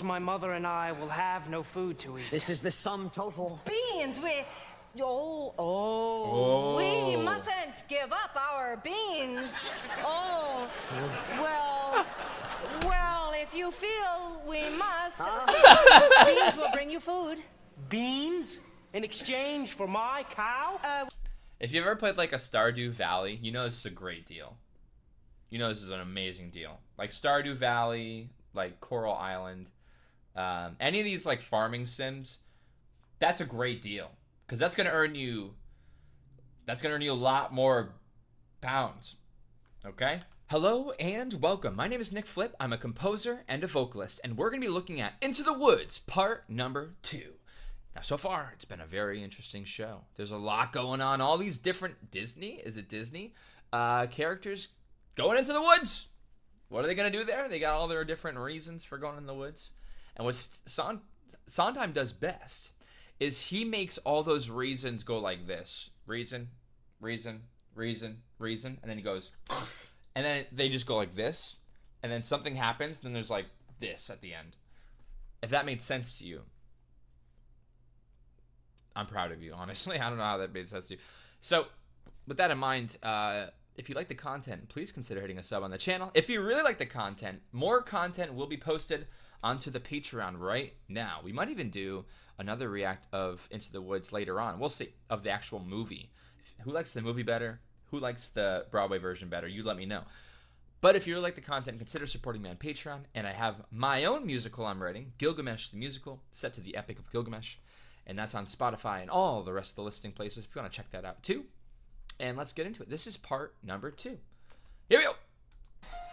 My mother and I will have no food to eat. This is the sum total. Beans, we mustn't give up our beans. Well, if you feel we must, beans will bring you food. Beans? In exchange for my cow? If you ever played like a Stardew Valley, you know this is a great deal. You know this is an amazing deal. Like Stardew Valley, like Coral Island, any of these like farming sims, that's a great deal because that's gonna earn you a lot more pounds. Okay? Hello and welcome. My name is Nick Flip. I'm a composer and a vocalist, and we're gonna be looking at Into the Woods, part number 2. Now, so far, it's been a very interesting show. There's a lot going on. All these different Disney characters going into the woods. What are they going to do there? They got all their different reasons for going in the woods. And what Sondheim does best is he makes all those reasons go like this. Reason. And then he goes, and then they just go like this. And then something happens. Then there's like this at the end. If that made sense to you, I'm proud of you, honestly. I don't know how that made sense to you. So, with that in mind, if you like the content, please consider hitting a sub on the channel. If you really like the content, more content will be posted onto the Patreon right now. We might even do another react of Into the Woods later on. We'll see, of the actual movie. Who likes the movie better? Who likes the Broadway version better? You let me know. But if you really like the content, consider supporting me on Patreon. And I have my own musical I'm writing, Gilgamesh the Musical, set to the Epic of Gilgamesh. And that's on Spotify and all the rest of the listing places if you want to check that out too. And let's get into it. This is part number 2. Here we go.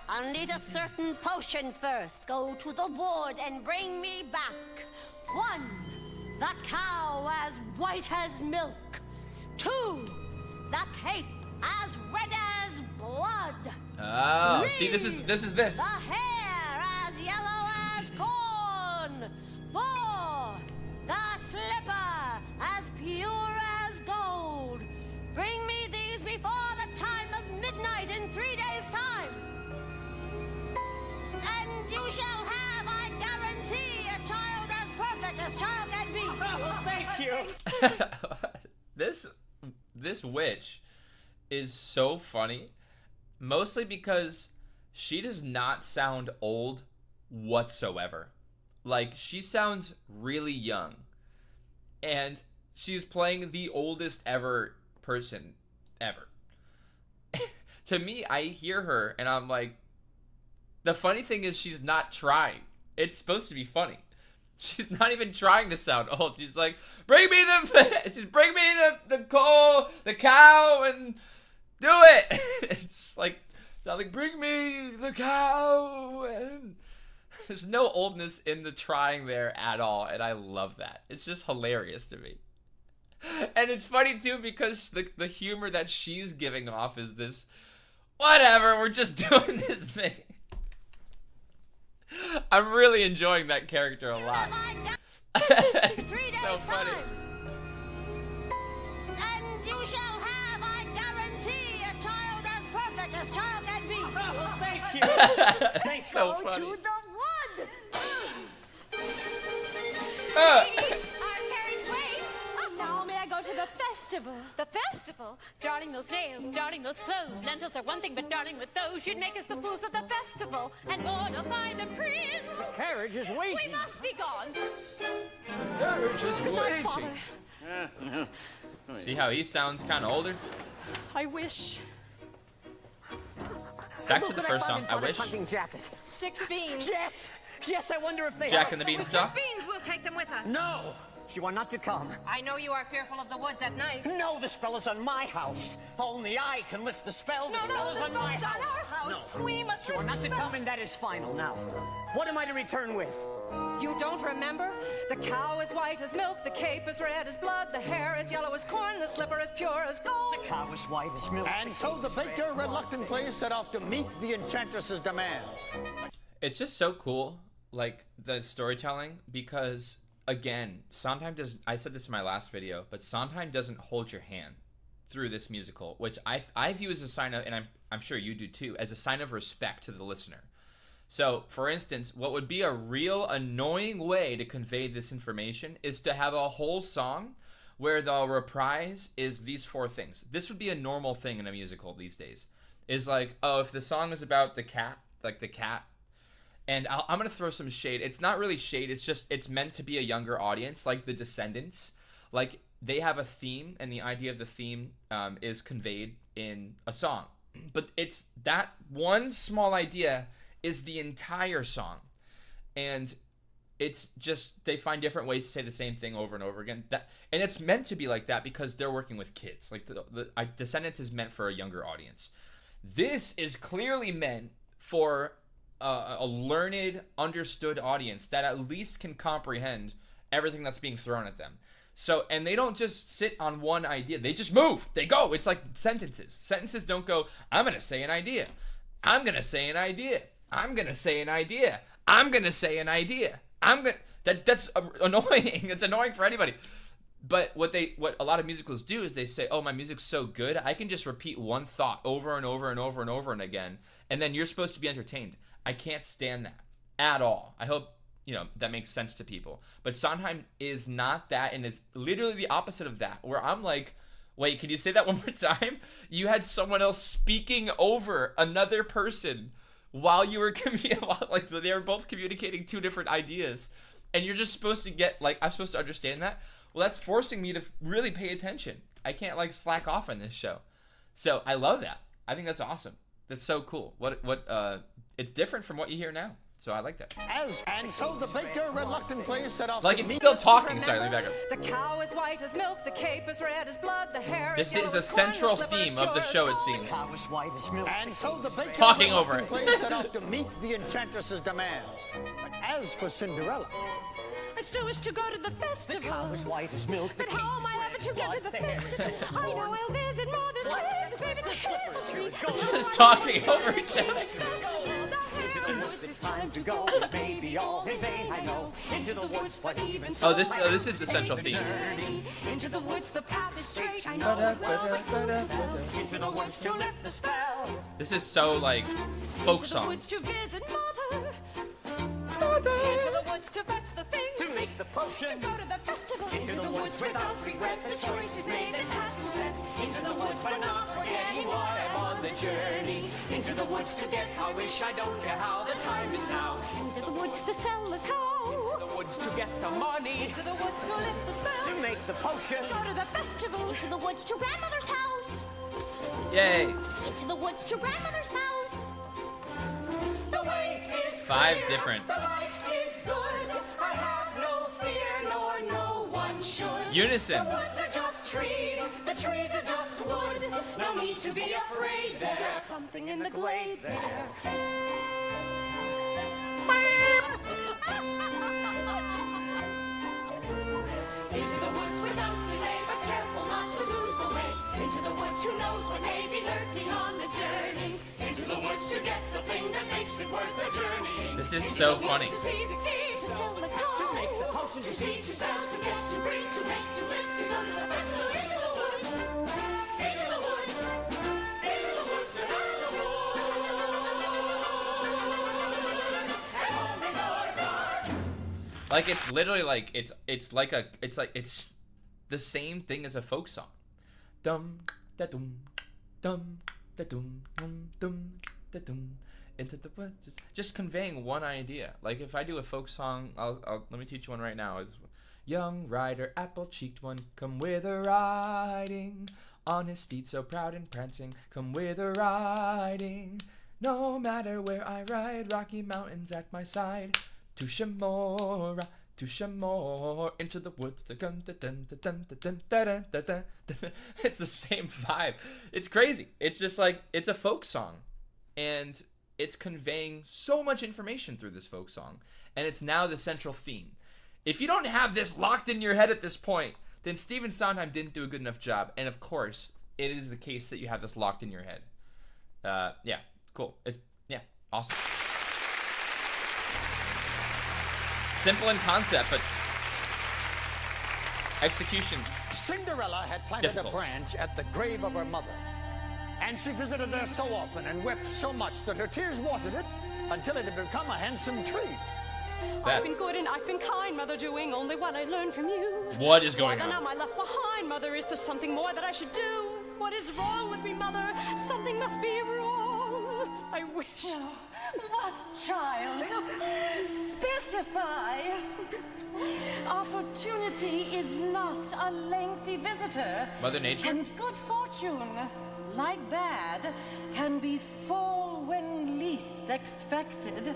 I'll need a certain potion first. Go to the wood and bring me back. 1, that cow as white as milk. 2, that cape as red as blood. Oh, 3, see, this is the hair as yellow as corn. 4, the slipper as pure as gold. Bring me these before the time of midnight in 3 days' time. And you shall have, I guarantee, a child as perfect as child can be. Oh, thank you. This witch is so funny, mostly because she does not sound old whatsoever. Like, she sounds really young. And she's playing the oldest ever person ever. To me, I hear her and I'm like, the funny thing is she's not trying. It's supposed to be funny. She's not even trying to sound old. She's like, bring me the cow and do it. It's like, sound like, bring me the cow and... There's no oldness in the trying there at all, and I love that. It's just hilarious to me. And it's funny, too, because the humor that she's giving off is this, whatever, we're just doing this thing. I'm really enjoying that character a lot. It's so funny. And you shall have, I guarantee, a child as perfect as child can be. Oh, thank you. It's so Go funny. to the wood. Our carriage waits. Now may I go to the festival? The festival? Darling, those nails, darling, those clothes. Lentils are one thing, but darling, with those, you'd make us the fools at the festival and mortify the prince. The carriage is We waiting. must be gone. The carriage is waiting. See how he sounds kind of older? I wish. Back to the first song, I wish. Hunting jacket. 6 beans. Yes, I wonder if they Jack are. and the With just Beanstalk. beans, we'll take them with us. No, you are not to come. I know you are fearful of the woods at night. No, the spell is on my house. Only I can lift the spell. The spell is on my house. Our house. No, We must you are lift not the to spell. come, and that is final now. What am I to return with? You don't remember? The cow is white as milk, the cape is red as blood, the hair is yellow as corn, the slipper is pure as gold. The cow is white as milk. And so the baker reluctantly set off to meet the enchantress's demands. It's just so cool, like, the storytelling, because, again, Sondheim does, I said this in my last video, but Sondheim doesn't hold your hand through this musical, which I view as a sign of, and I'm sure you do too, as a sign of respect to the listener. So, for instance, what would be a real annoying way to convey this information is to have a whole song where the reprise is these 4 things. This would be a normal thing in a musical these days. Is like, oh, if the song is about the cat, like the cat, and I'm going to throw some shade. It's not really shade. It's just, it's meant to be a younger audience, like the Descendants. Like, they have a theme, and the idea of the theme is conveyed in a song. But it's that one small idea is the entire song. And it's just, they find different ways to say the same thing over and over again. And it's meant to be like that because they're working with kids. Like, the Descendants is meant for a younger audience. This is clearly meant for a learned, understood audience that at least can comprehend everything that's being thrown at them. So, and they don't just sit on one idea. They just move. They go. It's like sentences. Sentences don't go, I'm going to say an idea. I'm going to say an idea. I'm going to say an idea. I'm going to say an idea. That's annoying. It's annoying for anybody. But what a lot of musicals do is they say, oh, my music's so good, I can just repeat one thought over and over and over and over and again, and then you're supposed to be entertained. I can't stand that at all. I hope, that makes sense to people. But Sondheim is not that, and is literally the opposite of that, where I'm like, wait, can you say that one more time? You had someone else speaking over another person while you were like they were both communicating 2 different ideas, and you're just supposed to get, like, I'm supposed to understand that? Well, that's forcing me to really pay attention. I can't, like, slack off on this show. So I love that. I think that's awesome. That's so cool. It's different from what you hear now. So I like that. And so the baker reluctantly set off. Like, it's still talking. Sorry, let me back up. The cow is white as milk, the cape is red as blood, the hair This is a central theme of the show, it seems. Cow is white as milk. And so the baker Talking over it. reluctantly set off to meet the enchantress's demands. But as for Cinderella, I still wish to go to the festival. The cow is white as milk. But how am I ever to get to the festival? I know I'll visit Mother's place, maybe the hazel tree. Just talking over each other. It's time to go, baby, all in vain, I know. Into the woods, but even Oh, this is the central theme. Into the woods, the path is straight, I know. into the woods to lift the spell. This is so, like, folk Into the song. woods to visit Mother. Into the woods to fetch the things. To make the potion. To go to the festival. Into the woods without regret. The choice is made, the task is set. Into the woods, but not forgetting why I'm on the journey. Into the woods to get, I wish I don't care how the time is now. Into the woods to sell the cow. The woods to get the money. Into the woods to lift the spell. To make the potion. Go to the festival. Into the woods to grandmother's house. Yay. Into the woods to grandmother's house. The way is 5 different. the light is good. I have no fear, nor no one should. Unison. The woods are just trees, the trees are just wood. No need to be afraid, there's Something in the glade there. Into the woods without delay, but careful not to lose the way. Into the woods, who knows what may be lurking on the journey. Into the woods to get the thing that makes it worth the journey. This is so funny. To see the key, to sell the cow. To make the potion, to see, to sell, to get, to bring, to make, to lift, to go to the festival. Into the woods, into the woods, into the woods, and out of the woods. And home in our car. Like, it's literally like it's the same thing as a folk song. Dum da dum dum da dum dum dum da dum into the woods. Just conveying one idea. Like, if I do a folk song, I'll let me teach you one right now. It's young rider, apple-cheeked one, come with a riding on his steed so proud and prancing, come with a riding. No matter where I ride, Rocky Mountains at my side. To Shamora, into the woods. It's the same vibe. It's crazy. It's just like, it's a folk song, and it's conveying so much information through this folk song, and it's now the central theme. If you don't have this locked in your head at this point, then Stephen Sondheim didn't do a good enough job. And of course, it is the case that you have this locked in your head. Yeah, cool. Awesome. Simple in concept, but execution. Cinderella had planted Difficult. a branch at the grave of her mother. And she visited there so often and wept so much that her tears watered it until it had become a handsome tree. I've been good and I've been kind, Mother, doing only what I learned from you. What is going Now on? my left behind, Mother, is there something more that I should do? What is wrong with me, Mother? Something must be wrong. I wish. What, child? Specify. Opportunity is not a lengthy visitor. Mother Nature? And good fortune, like bad, can befall when least expected.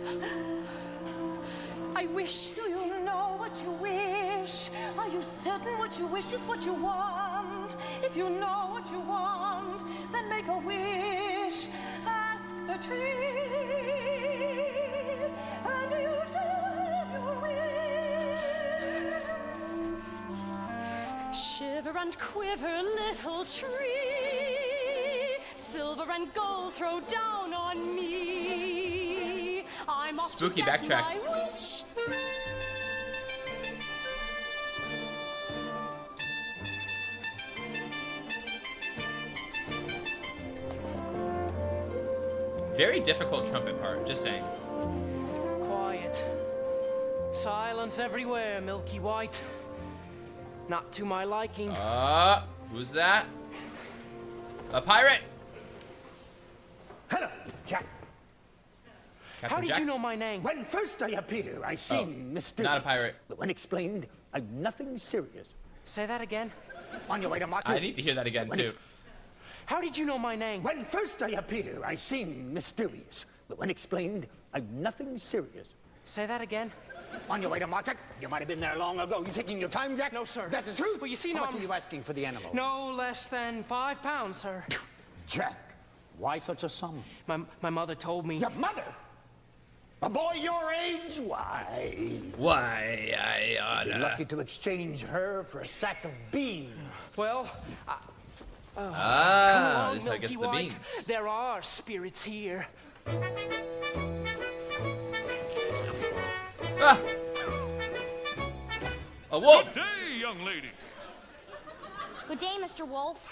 I wish. Do you know what you wish? Are you certain what you wish is what you want? If you know what you want, then make a wish. Ask the tree, and you shall have your wish. Shiver and quiver, little tree. Silver and gold throw down on me. I'm off Spooky to get backtrack. my wish. Very difficult trumpet part, just saying. Quiet. Silence everywhere, Milky White. Not to my liking. Who's that? A pirate! Hello, Jack. Captain How did Jack? you know my name? When first I appear, I seem mysterious. not a pirate. But when explained, I'm nothing serious. Say that again. On your way to market. I need to hear that again, When too. How did you know my name? When first I appear, I seem mysterious. But when explained, I'm nothing serious. Say that again. On your way to market? You might have been there long ago. You taking your time, Jack? No, sir. That's the truth? Well, you see, How no, much I'm- are you asking for the animal? No less than 5 pounds, sir. Jack, why such a sum? My mother told me. Your mother? A boy your age? Why? Why, I You're oughta... lucky to exchange her for a sack of beans. Well, Ah, come on, this is how it gets Milky the White. beans. There are spirits here. Ah! A wolf! Good day, young lady. Good day, Mr. Wolf.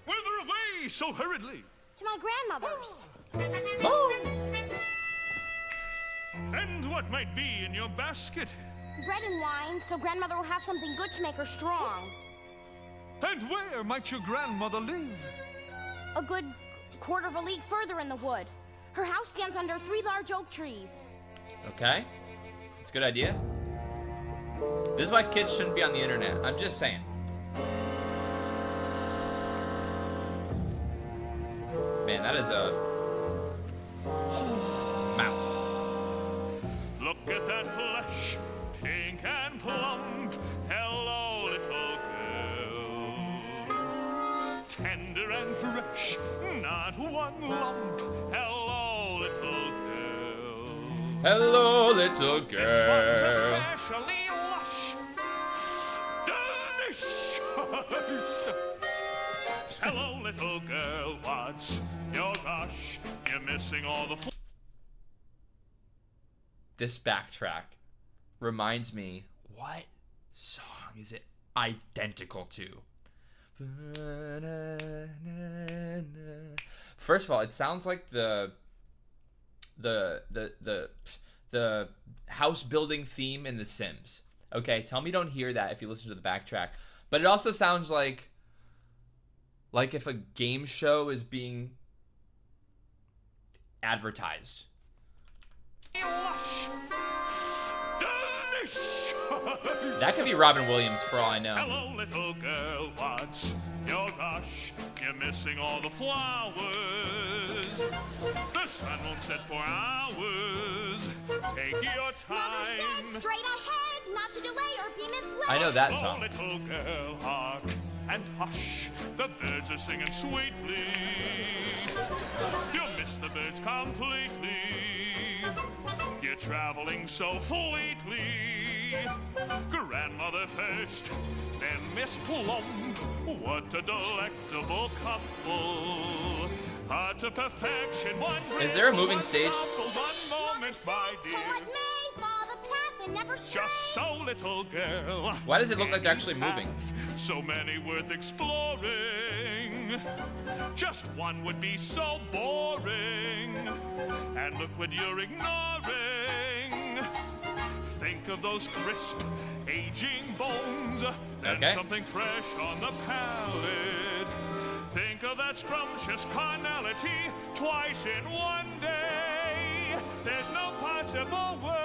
Whither away so hurriedly? To my grandmother's. And what might be in your basket? Bread and wine, so grandmother will have something good to make her strong. And where might your grandmother live? A good quarter of a league further in the wood. Her house stands under 3 large oak trees. Okay. It's a good idea. This is why kids shouldn't be on the internet. I'm just saying. Man, that is a... mouth. Look at that flesh, pink and plump. Hello, little girl. Tender and fresh, not one lump. Hello, little girl. Hello, little This one's girl. especially lush. Delicious. Hello, little girl, what's your rush? You're missing all the This backtrack reminds me, what song is it identical to? First of all, it sounds like the house building theme in The Sims. Okay, tell me you don't hear that if you listen to the backtrack. But it also sounds like if a game show is being advertised. That could be Robin Williams for all I know. Hello, little girl, what's your rush? You're missing all the flowers. The sun won't set for hours. Take your Mother time. said straight ahead, not to delay or be misled. I know that Oh, song. little girl, hark and hush. The birds are singing sweetly. You'll miss the birds completely. You're traveling so fleetly. Grandmother first, then Miss Plump. What a delectable couple. To perfection, one Is there a moving one stage? couple, one moment, my dear. Come what may, follow the path never stray. Just so, little girl. Why does it look like they're actually moving? So many worth exploring. Just one would be so boring. And look what you're ignoring. Think of those crisp, aging bones. And something fresh on the palate. Think of that scrumptious carnality twice in one day. There's no possible way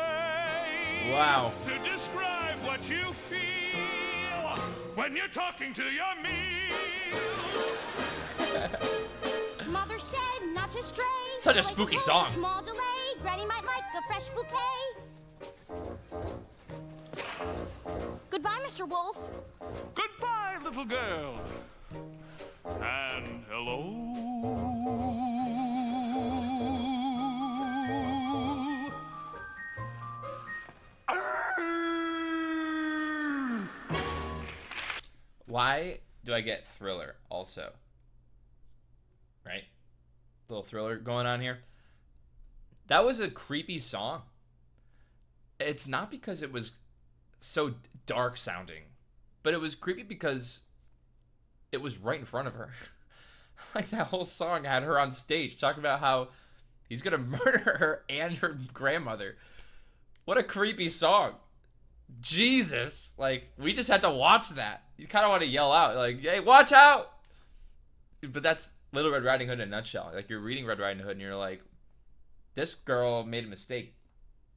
to describe what you feel when you're talking to your meal. Mother said not to stray. Such a spooky song. Small delay. Granny might like a fresh bouquet. Goodbye, Mr. Wolf. Goodbye, little girl. And hello. Why do I get Thriller also? Right? Little Thriller going on here. That was a creepy song. It's not because it was so dark sounding, but it was creepy because it was right in front of her. Like, that whole song had her on stage talking about how he's gonna murder her and her grandmother. What a creepy song. Jesus. Like, we just had to watch that. You kind of want to yell out, like, hey, watch out! But that's Little Red Riding Hood in a nutshell. Like, you're reading Red Riding Hood and you're like, this girl made a mistake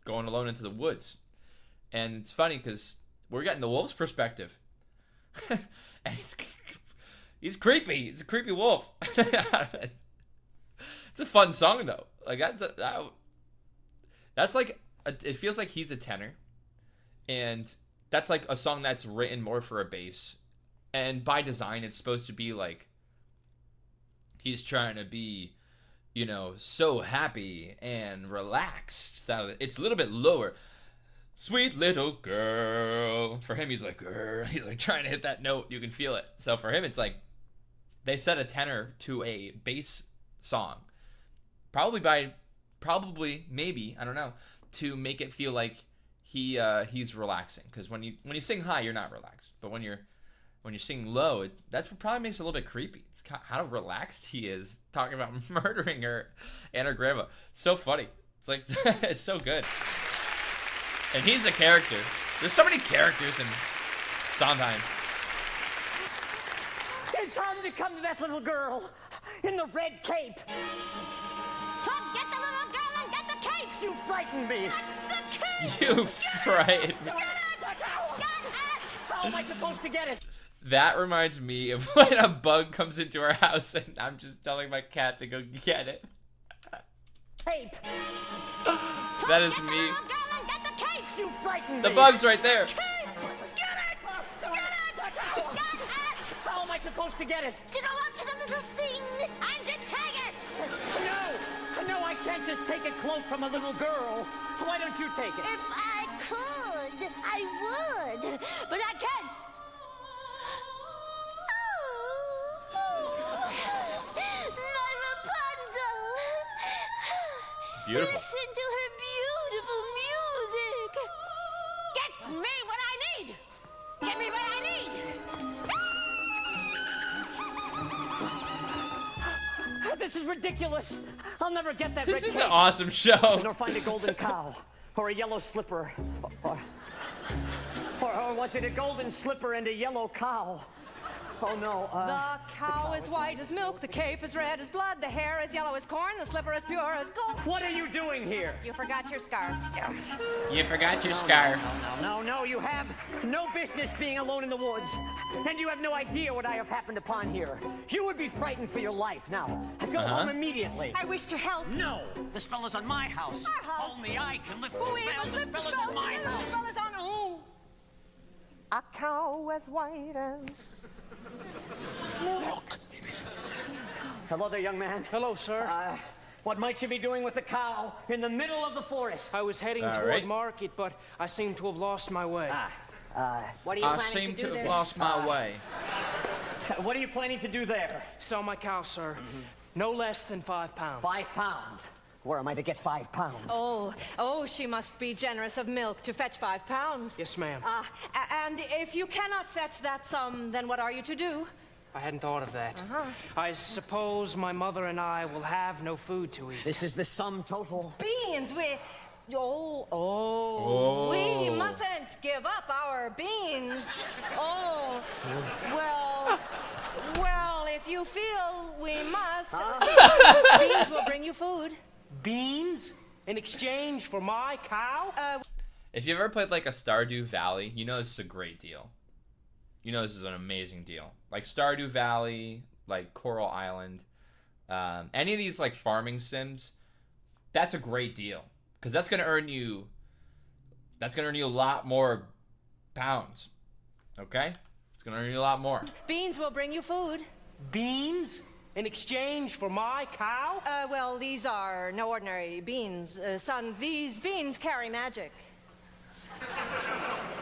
going alone into the woods. And it's funny because we're getting the wolf's perspective. And he's creepy. It's a creepy wolf. It's a fun song, though. Like, that's like, it feels like he's a tenor. And that's like a song that's written more for a bass. And by design, it's supposed to be like, he's trying to be, you know, so happy and relaxed. So it's a little bit lower. Sweet little girl. For him, he's like trying to hit that note. You can feel it. So for him, it's like they set a tenor to a bass song. Maybe, I don't know, to make it feel like he's relaxing. Because when you sing high, you're not relaxed. But when you're singing low, that's what probably makes it a little bit creepy. It's how relaxed he is talking about murdering her and her grandma. So funny. It's like, it's so good. And he's a character. There's so many characters in Sondheim. It's time to come to that little girl in the red cape. Forget the little girl and get the cakes. You frightened me. That's the cake. You frightened me. Get it! Get it! How am I supposed to get it? That reminds me of when a bug comes into our house and I'm just telling my cat to go get it. Cape. That is me. You frightened me. The bug's right there. Get it! How am I supposed to get it? You go up to the little thing and you take it. No, I can't just take a cloak from a little girl. Why don't you take it? If I could, I would, but I can't. Oh, my Rapunzel. Beautiful. Listen to her beautiful music. Get me what I need. Get me what I need. This is ridiculous. I'll never get that This red is cape. an awesome show. Nor find a golden cow or a yellow slipper. Or was it a golden slipper and a yellow cow? Oh no. The cow is white as milk, the cape is red as blood, the hair is yellow as corn, the slipper is pure as gold. What are you doing here? You forgot your scarf. You forgot your scarf. No, you have no business being alone in the woods. And you have no idea what I have happened upon here. You would be frightened for your life. Now, go home immediately. I wish to help. No, the spell is on my house. Our house. Only I can lift the We spell. must The lift the spell is spell. on my The house. spell is on who? A cow as white as Milk. Hello there, young man. Hello, sir. What might you be doing with the cow in the middle of the forest? I was heading All toward right. market, but I seem to have lost my way. What are you I planning seem to to do have there? lost my way. What are you planning to do there? Sell my cow, sir. No less than £5. 5 pounds. Where am I to get 5 pounds? Oh, she must be generous of milk to fetch 5 pounds. Yes, ma'am. And if you cannot fetch that sum, then what are you to do? I hadn't thought of that. I suppose my mother and I will have no food to eat. This is the sum total. Beans, we mustn't give up our beans. Well, if you feel we must, beans will bring you food. Beans? In exchange for my cow? If you've ever played like a Stardew Valley, you know this is a great deal. You know this is an amazing deal. Like Stardew Valley, like Coral Island, any of these like farming sims, that's a great deal. Because that's gonna earn you a lot more pounds. Okay? It's gonna earn you a lot more. Beans will bring you food. Beans? In exchange for my cow? Well, these are no ordinary beans, son. These beans carry magic.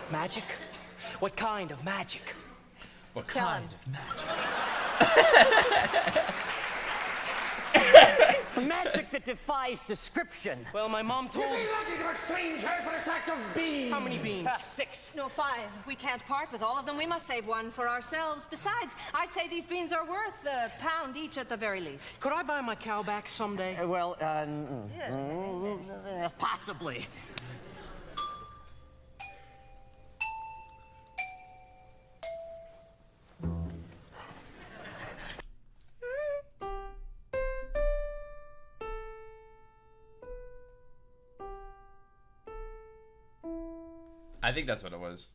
Magic? What kind of magic? What Tell kind him. of magic? Magic that defies description. Well, my mom told me. Lucky to exchange her for a sack of beans. How many beans? 6. No, 5. We can't part with all of them. We must save one for ourselves. Besides, I'd say these beans are worth a pound each at the very least. Could I buy my cow back someday? Possibly. I think that's what it was.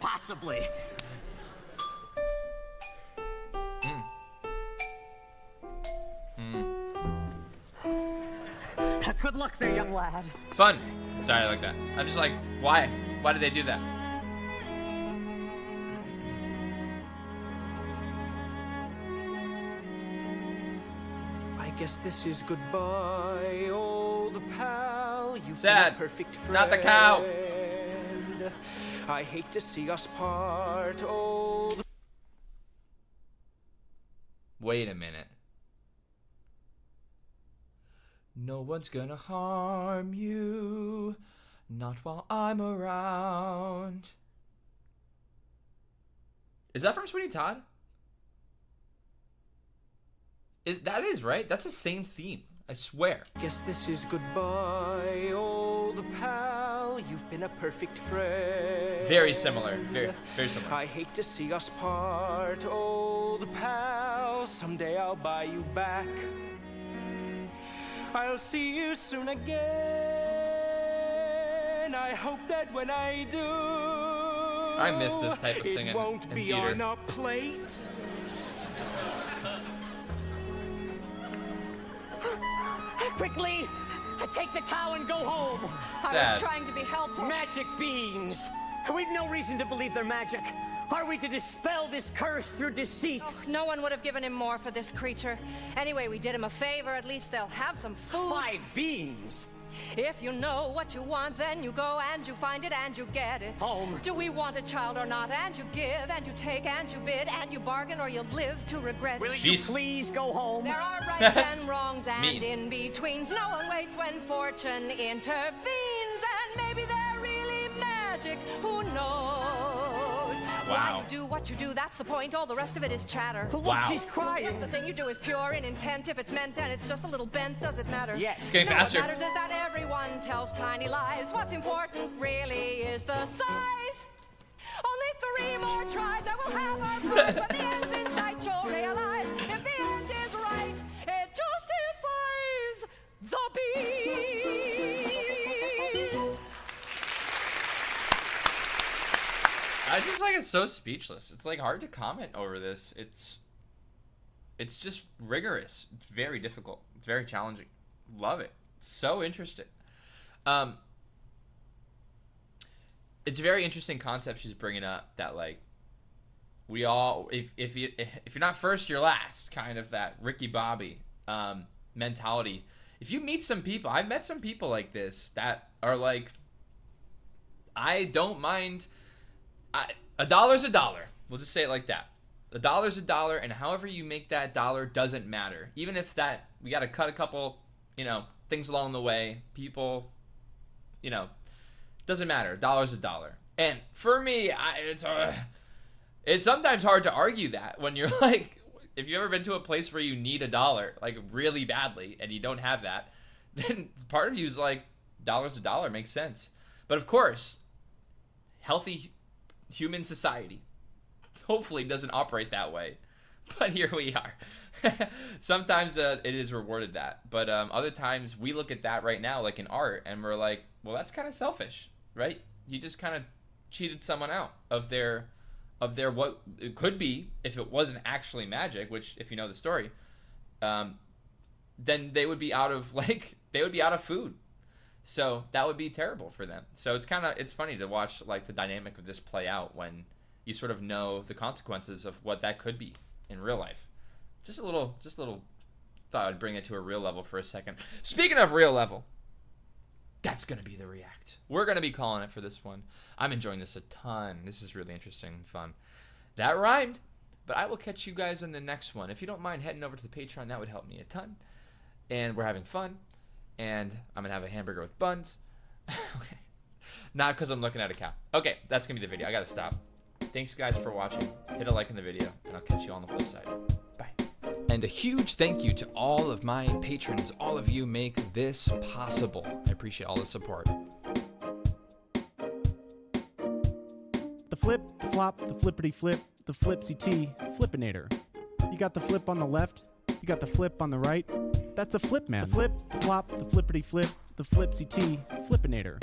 Possibly. Good luck there, young lad. Fun. Sorry, I like that. I'm just like, why? Why did they do that? I guess this is goodbye, old pal. You've Sad. been a perfect friend. Not the cow. I hate to see us part, old. Wait a minute. No one's gonna harm you, not while I'm around. Is that from Sweeney Todd? That is right? That's the same theme. I swear. Guess this is goodbye, old pal. You've been a perfect friend. Very similar. Very similar. I hate to see us part, old pal. Someday I'll buy you back. I'll see you soon again. I hope that when I do, I miss this type of singing it won't in be theater. on a plate. Quickly, take the cow and go home. I Sad. was trying to be helpful. Magic beans. We've no reason to believe they're magic. Are we to dispel this curse through deceit? Oh, no one would have given him more for this creature. Anyway, we did him a favor. At least they'll have some food. 5 beans. If you know what you want, then you go and you find it and you get it. Home. Do we want a child or not? And you give and you take and you bid and you bargain or you live to regret Will it. you Jeez. please go home? There are rights and wrongs and Mean. in-betweens. No one waits when fortune intervenes. And maybe they're really magic. Who knows? Why Wow. you do what you do, that's the point. All the rest of it is chatter. Look, Wow. she's crying. If the thing you do is pure in intent, if it's meant and it's just a little bent, does it matter? Yes. It's getting No, faster. what matters is that everyone tells tiny lies. What's important really is the size. Only 3 more tries and we'll have our prize. When the end's in sight, you'll realize if the end is right, it justifies the beats. I just like it's so speechless. It's like hard to comment over this. It's just rigorous. It's very difficult. It's very challenging. Love it. It's so interesting. It's a very interesting concept she's bringing up, that like we all, if you're not first, you're last, kind of that Ricky Bobby mentality. If you meet some people, I've met some people like this that are like, I don't mind. $1's $1. We'll just say it like that. $1's $1, and however you make that dollar doesn't matter. Even if that we got to cut a couple you know, things along the way, people, you know, doesn't matter. $1's a dollar. And for me, it's sometimes hard to argue that when you're like, if you've ever been to a place where you need $1, like really badly, and you don't have that, then part of you is like, $1's a dollar makes sense. But of course, healthy human society hopefully doesn't operate that way. But here we are. Sometimes it is rewarded that. But other times we look at that right now, like in art, and we're like, well, that's kind of selfish, right? You just kind of cheated someone out of their what it could be if it wasn't actually magic, which if you know the story, then they would be out of food. So that would be terrible for them. So it's funny to watch like the dynamic of this play out when you sort of know the consequences of what that could be in real life. Just a little thought I'd bring it to a real level for a second. Speaking of real level, that's going to be the react. We're going to be calling it for this one. I'm enjoying this a ton. This is really interesting and fun. That rhymed, but I will catch you guys in the next one. If you don't mind heading over to the Patreon, that would help me a ton. And we're having fun. And I'm going to have a hamburger with buns. Okay. Not because I'm looking at a cow. Okay, that's going to be the video. I got to stop. Thanks, guys, for watching. Hit a like in the video, and I'll catch you on the flip side. Bye. And a huge thank you to all of my patrons. All of you make this possible. I appreciate all the support. The flip, the flop, the flippity flip, the flipsy-tee, Flippinator. You got the flip on the left, you got the flip on the right. That's a flip, man. The flip, the flop, the flippity flip, the flipsy-tee, Flippinator.